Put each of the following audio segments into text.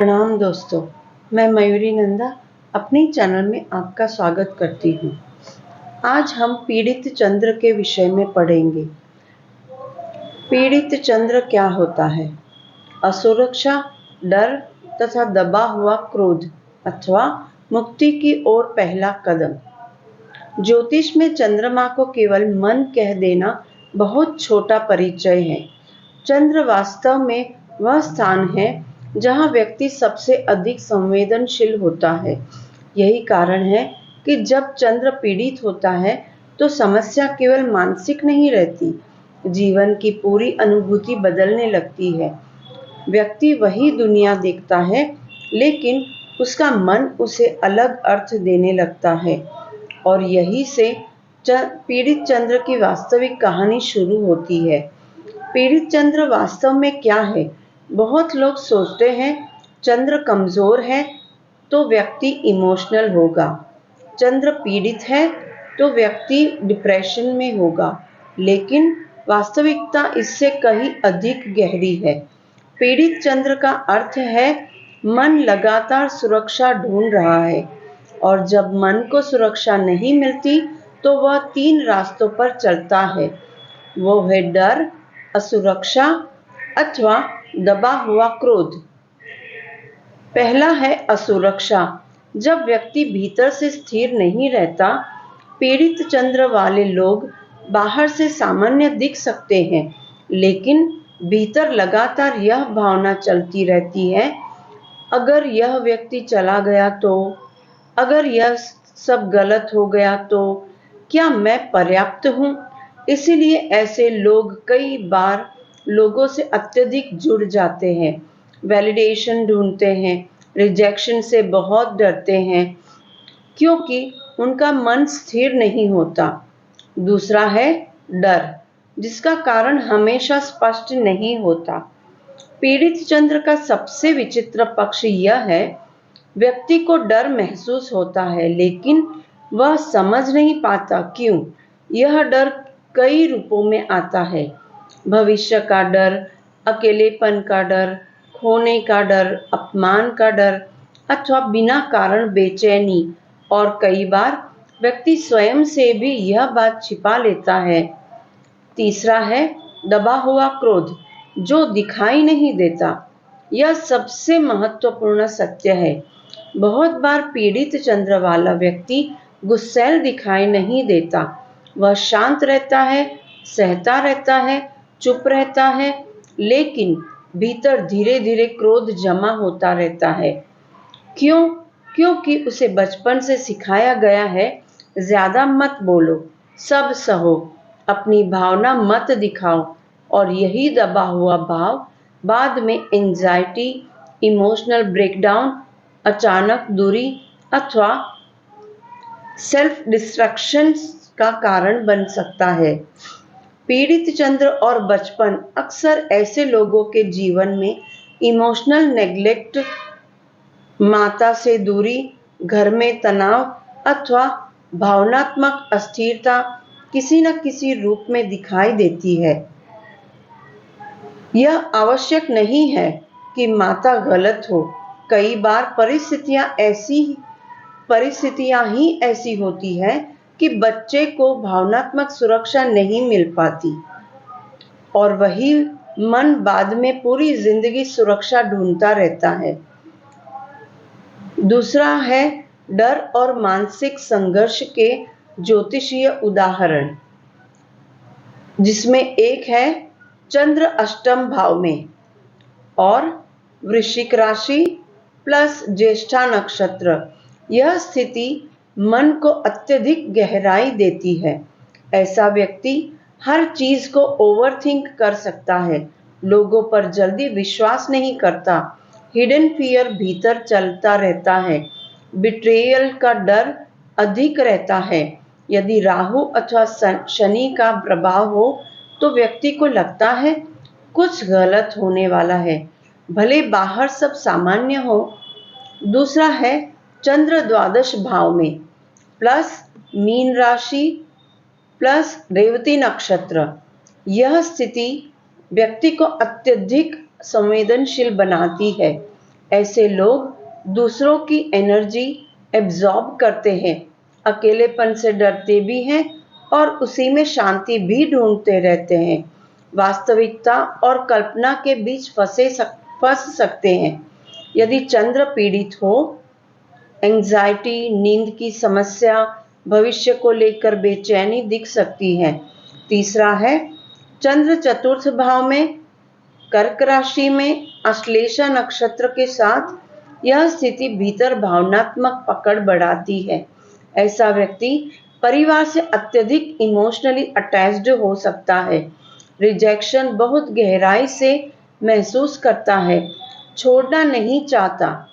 प्रणाम दोस्तों, मैं मयूरी नंदा अपने चैनल में आपका स्वागत करती हूँ। आज हम पीड़ित चंद्र के विषय में पढ़ेंगे। पीड़ित चंद्र क्या होता है? असुरक्षा, डर तथा दबा हुआ क्रोध अथवा मुक्ति की ओर पहला कदम। ज्योतिष में चंद्रमा को केवल मन कह देना बहुत छोटा परिचय है। चंद्र वास्तव में वह स्थान है जहां व्यक्ति सबसे अधिक संवेदनशील होता है। यही कारण है कि जब चंद्र पीड़ित होता है तो समस्या केवल मानसिक नहीं रहती, जीवन की पूरी अनुभूति बदलने लगती है। व्यक्ति वही दुनिया देखता है, लेकिन उसका मन उसे अलग अर्थ देने लगता है और यही से पीड़ित चंद्र की वास्तविक कहानी शुरू होती है। पीड़ित चंद्र वास्तव में क्या है? बहुत लोग सोचते हैं चंद्र कमजोर है तो व्यक्ति इमोशनल होगा, चंद्र पीड़ित है तो व्यक्ति डिप्रेशन में होगा, लेकिन वास्तविकता इससे कहीं अधिक गहरी है। पीड़ित चंद्र का अर्थ है मन लगातार सुरक्षा ढूंढ रहा है और जब मन को सुरक्षा नहीं मिलती तो वह तीन रास्तों पर चलता है। वो है डर, असुरक्षा अथवा दबा हुआ क्रोध। पहला है असुरक्षा। जब व्यक्ति भीतर से स्थिर नहीं रहता, पीड़ित चंद्र वाले लोग बाहर से सामान्य दिख सकते हैं, लेकिन भीतर लगातार यह भावना चलती रहती है, अगर यह व्यक्ति चला गया तो, अगर यह सब गलत हो गया तो, क्या मैं पर्याप्त हूँ? इसीलिए ऐसे लोग कई बार लोगों से अत्यधिक जुड़ जाते हैं, वैलिडेशन ढूंढते हैं, रिजेक्शन से बहुत डरते हैं क्योंकि उनका मन स्थिर नहीं होता। दूसरा है डर, जिसका कारण हमेशा स्पष्ट नहीं होता। पीड़ित चंद्र का सबसे विचित्र पक्ष यह है, व्यक्ति को डर महसूस होता है, लेकिन वह समझ नहीं पाता क्यों। यह डर कई रूपों में आता है। भविष्य का डर, अकेलेपन का डर, खोने का डर, अपमान का डर अथवा बिना कारण बेचैनी, और कई बार व्यक्ति स्वयं से भी यह बात छिपा लेता है। तीसरा है दबा हुआ क्रोध, जो दिखाई नहीं देता। यह सबसे महत्वपूर्ण सत्य है। बहुत बार पीड़ित चंद्र वाला व्यक्ति गुस्सैल दिखाई नहीं देता। वह शांत रहता है, सहता रहता है, चुप रहता है, लेकिन भीतर धीरे धीरे क्रोध जमा होता रहता है। क्यों? क्योंकि उसे बचपन से सिखाया गया है, ज्यादा मत बोलो, सब सहो, अपनी भावना मत दिखाओ, और यही दबा हुआ भाव बाद में एंजाइटी, इमोशनल ब्रेकडाउन, अचानक दूरी अथवा सेल्फ डिस्ट्रक्शन का कारण बन सकता है। पीड़ित चंद्र और बचपन अक्सर ऐसे लोगों के जीवन में इमोशनल नेग्लेक्ट, माता से दूरी, घर में तनाव अथवा भावनात्मक अस्थिरता किसी न किसी रूप में दिखाई देती है। यह आवश्यक नहीं है कि माता गलत हो, कई बार परिस्थितियां ही ऐसी होती हैं कि बच्चे को भावनात्मक सुरक्षा नहीं मिल पाती और वही मन बाद में पूरी जिंदगी सुरक्षा ढूंढता रहता है। दूसरा है डर और मानसिक संघर्ष के ज्योतिषीय उदाहरण, जिसमें एक है चंद्र अष्टम भाव में और वृश्चिक राशि प्लस ज्येष्ठा नक्षत्र। यह स्थिति मन को अत्यधिक गहराई देती है। ऐसा व्यक्ति हर चीज को ओवरथिंक कर सकता है, लोगों पर जल्दी विश्वास नहीं करता, हिडन फियर भीतर चलता रहता है, बिट्रेयल का डर अधिक रहता है। यदि राहु अथवा शनि का प्रभाव हो तो व्यक्ति को लगता है कुछ गलत होने वाला है, भले बाहर सब सामान्य हो। दूसरा है चंद्र द्वादश भाव में प्लस मीन राशि प्लस रेवती नक्षत्र। यह स्थिति व्यक्ति को अत्यधिक संवेदनशील बनाती है। ऐसे लोग दूसरों की एनर्जी एब्जॉर्ब करते हैं, अकेलेपन से डरते भी हैं और उसी में शांति भी ढूंढते रहते हैं। वास्तविकता और कल्पना के बीच फंस सकते हैं। यदि चंद्र पीड़ित हो, एंजाइटी, नींद की समस्या, भविष्य को लेकर बेचैनी दिख सकती है। तीसरा है चंद्र चतुर्थ भाव में कर्क राशि में अश्लेषा नक्षत्र के साथ। यह स्थिति भीतर भावनात्मक पकड़ बढ़ाती है। ऐसा व्यक्ति परिवार से अत्यधिक इमोशनली अटैच्ड हो सकता है। रिजेक्शन बहुत गहराई से महसूस करता है, छोड़ना नहीं चाहता।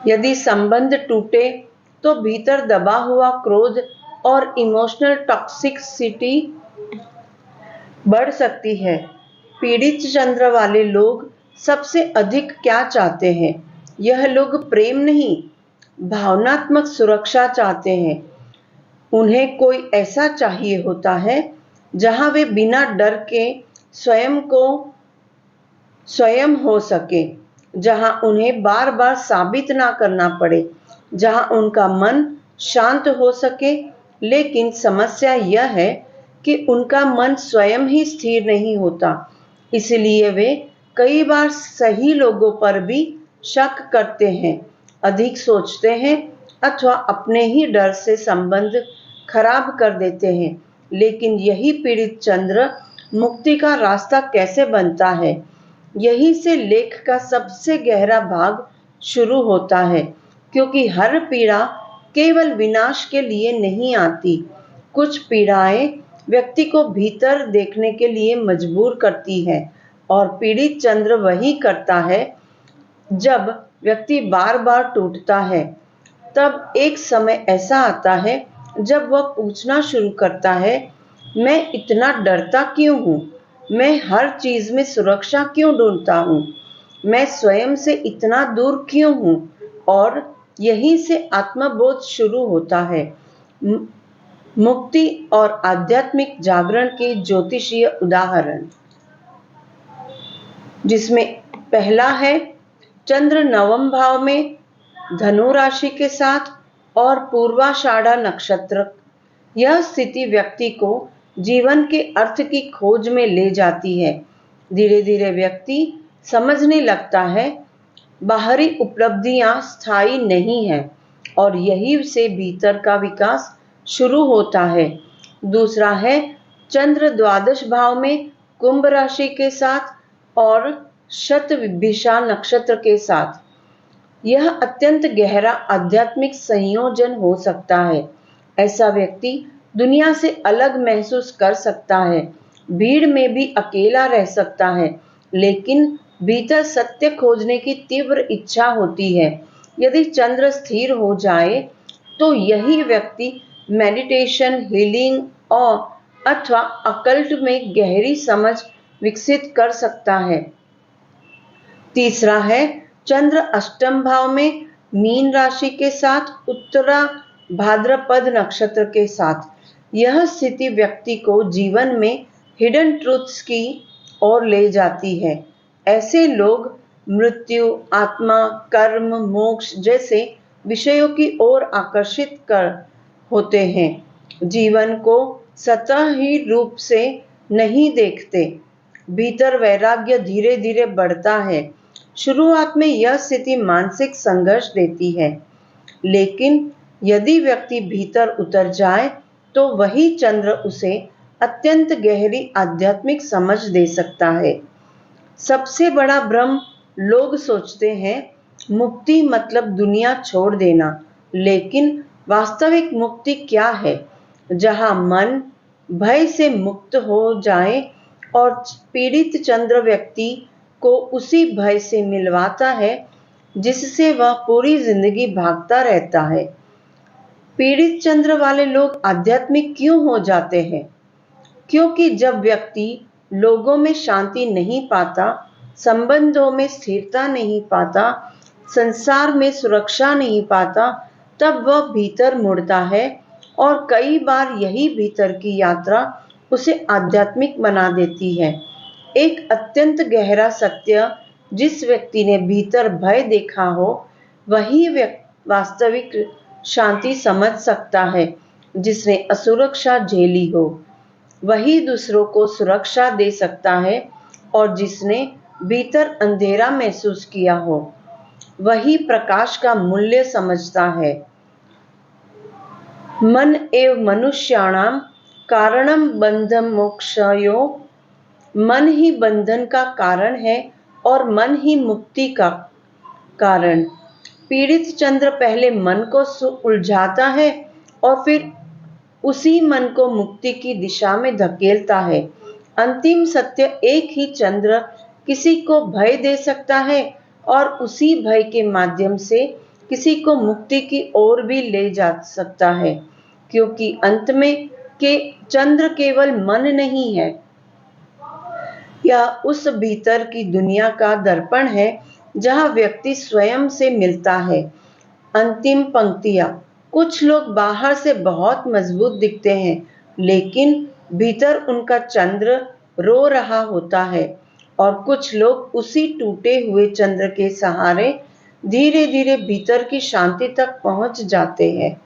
यदि संबंध टूटे तो भीतर दबा हुआ क्रोध और इमोशनल टॉक्सिसिटी बढ़ सकती है। पीड़ित चंद्र वाले लोग सबसे अधिक क्या चाहते हैं? यह लोग प्रेम नहीं, भावनात्मक सुरक्षा चाहते हैं। उन्हें कोई ऐसा चाहिए होता है जहां वे बिना डर के स्वयं हो सके, जहां उन्हें बार बार साबित ना करना पड़े, जहां उनका मन शांत हो सके। लेकिन समस्या यह है कि उनका मन स्वयं ही स्थिर नहीं होता, इसलिए वे कई बार सही लोगों पर भी शक करते हैं, अधिक सोचते हैं अथवा अपने ही डर से संबंध खराब कर देते हैं। लेकिन यही पीड़ित चंद्र मुक्ति का रास्ता कैसे बनता है? यही से लेख का सबसे गहरा भाग शुरू होता है, क्योंकि हर पीड़ा केवल विनाश के लिए नहीं आती। कुछ पीड़ाएं व्यक्ति को भीतर देखने के लिए मजबूर करती है, और पीड़ित चंद्र वही करता है। जब व्यक्ति बार बार टूटता है, तब एक समय ऐसा आता है जब वह पूछना शुरू करता है, मैं इतना डरता क्यों हूँ? मैं हर चीज में सुरक्षा क्यों ढूंढता हूँ? मैं स्वयं से इतना दूर क्यों हूँ? और यहीं से आत्मबोध शुरू होता है। मुक्ति और आध्यात्मिक जागरण के ज्योतिषीय उदाहरण, जिसमें पहला है चंद्र नवम भाव में धनु राशि के साथ और पूर्वाषाढ़ा नक्षत्र। यह स्थिति व्यक्ति को जीवन के अर्थ की खोज में ले जाती है। धीरे धीरे व्यक्ति समझने लगता है बाहरी उपलब्धियां स्थायी नहीं है, और यही से भीतर का विकास शुरू होता है। दूसरा है चंद्र द्वादश भाव में कुंभ राशि के साथ और शतभिषा नक्षत्र के साथ। यह अत्यंत गहरा आध्यात्मिक संयोजन हो सकता है। ऐसा व्यक्ति दुनिया से अलग महसूस कर सकता है, भीड़ में भी अकेला रह सकता है, लेकिन भीतर सत्य खोजने की तीव्र इच्छा होती है। यदि चंद्र स्थिर हो जाए तो यही व्यक्ति मेडिटेशन, हीलिंग और अथवा अकल्ट में गहरी समझ विकसित कर सकता है। तीसरा है चंद्र अष्टम भाव में मीन राशि के साथ उत्तरा भाद्रपद नक्षत्र के साथ। यह स्थिति व्यक्ति को जीवन में हिडन ट्रूथ्स की ओर ले जाती है। ऐसे लोग मृत्यु, आत्मा, कर्म, मोक्ष जैसे विषयों की ओर आकर्षित कर होते हैं। जीवन को सतही रूप से नहीं देखते। भीतर वैराग्य धीरे धीरे बढ़ता है। शुरुआत में यह स्थिति मानसिक संघर्ष देती है, लेकिन यदि व्यक्ति भीतर उतर जाए तो वही चंद्र उसे अत्यंत गहरी आध्यात्मिक समझ दे सकता है। सबसे बड़ा भ्रम, लोग सोचते हैं मुक्ति मतलब दुनिया छोड़ देना, लेकिन वास्तविक मुक्ति क्या है? जहां मन भय से मुक्त हो जाए, और पीड़ित चंद्र व्यक्ति को उसी भय से मिलवाता है जिससे वह पूरी जिंदगी भागता रहता है। पीड़ित चंद्र वाले लोग आध्यात्मिक क्यों हो जाते हैं? क्योंकि जब व्यक्ति लोगों में शांति नहीं पाता, संबंधों में स्थिरता नहीं पाता, संसार में सुरक्षा नहीं पाता, तब वह भीतर मुड़ता है, और कई बार यही भीतर की यात्रा उसे आध्यात्मिक बना देती है। एक अत्यंत गहरा सत्य जिस व्यक्ति ने भीतर भय देखा हो वही वास्तविक शांति समझ सकता है। जिसने असुरक्षा झेली हो वही दूसरों को सुरक्षा दे सकता है, और जिसने भीतर अंधेरा महसूस किया हो वही प्रकाश का मूल्य समझता है। मन एव मनुष्याणाम कारणम बंधम मोक्षयो, मन ही बंधन का कारण है और मन ही मुक्ति का कारण। पीड़ित चंद्र पहले मन को उलझाता है और फिर उसी मन को मुक्ति की दिशा में धकेलता है। अंतिम सत्य एक ही चंद्र किसी को भय दे सकता है और उसी भय के माध्यम से किसी को मुक्ति की ओर भी ले जा सकता है, क्योंकि अंत में के चंद्र केवल मन नहीं है या उस भीतर की दुनिया का दर्पण है जहां व्यक्ति स्वयं से मिलता है। अंतिम पंक्तियां। कुछ लोग बाहर से बहुत मजबूत दिखते हैं, लेकिन भीतर उनका चंद्र रो रहा होता है, और कुछ लोग उसी टूटे हुए चंद्र के सहारे धीरे धीरे भीतर की शांति तक पहुंच जाते हैं।